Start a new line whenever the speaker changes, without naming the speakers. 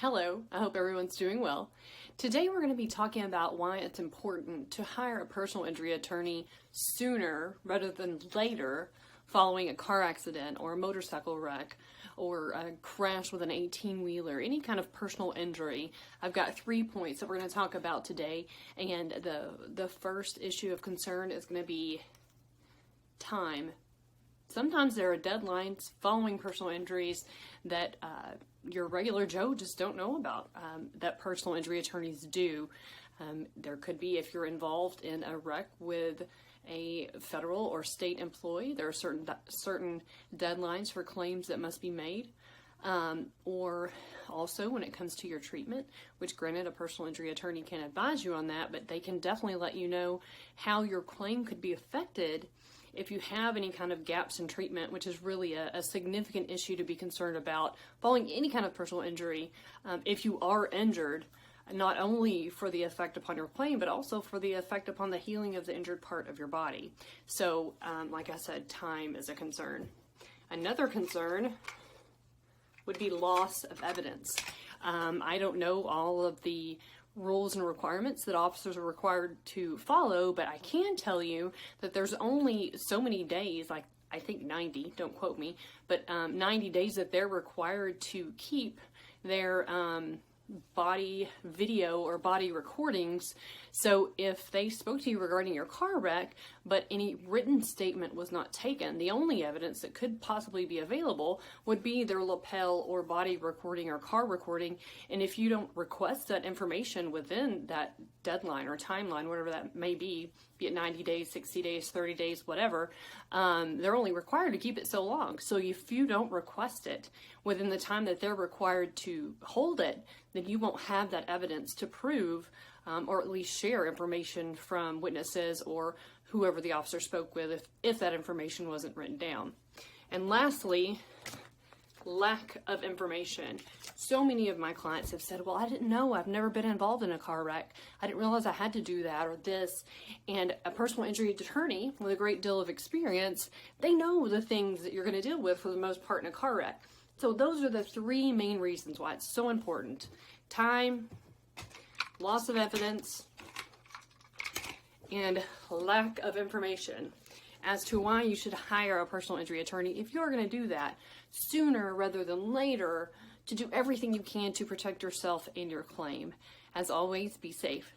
Hello, I hope everyone's doing well. Today we're going to be talking about why it's important to hire a personal injury attorney sooner rather than later following a car accident or a motorcycle wreck or a crash with an 18-wheeler, any kind of personal injury. I've got 3 points that we're going to talk about today, and the first issue of concern is going to be time. Sometimes there are deadlines following personal injuries that your regular Joe just don't know about, that personal injury attorneys do. There could be, if you're involved in a wreck with a federal or state employee, there are certain deadlines for claims that must be made. Or also when it comes to your treatment, which granted a personal injury attorney can advise you on that, but they can definitely let you know how your claim could be affected if you have any kind of gaps in treatment, which is really a significant issue to be concerned about following any kind of personal injury. If you are injured, not only for the effect upon your claim, but also for the effect upon the healing of the injured part of your body. So, like I said, time is a concern. Another concern would be loss of evidence. I don't know all of the rules and requirements that officers are required to follow, but I can tell you that there's only so many days, like I think 90, don't quote me, but 90 days that they're required to keep their body video or body recordings. So if they spoke to you regarding your car wreck, but any written statement was not taken, the only evidence that could possibly be available would be their lapel or body recording or car recording. And if you don't request that information within that deadline or timeline, whatever that may be it 90 days, 60 days, 30 days, whatever, they're only required to keep it so long. So if you don't request it within the time that they're required to hold it, then you won't have that evidence to prove or at least share information from witnesses or whoever the officer spoke with if that information wasn't written down. And lastly, lack of information. So many of my clients have said, well, I didn't know, I've never been involved in a car wreck. I didn't realize I had to do that or this. And a personal injury attorney with a great deal of experience, they know the things that you're going to deal with for the most part in a car wreck. So those are the 3 main reasons why it's so important. Time, loss of evidence, and lack of information as to why you should hire a personal injury attorney if you're going to do that sooner rather than later to do everything you can to protect yourself and your claim. As always, be safe.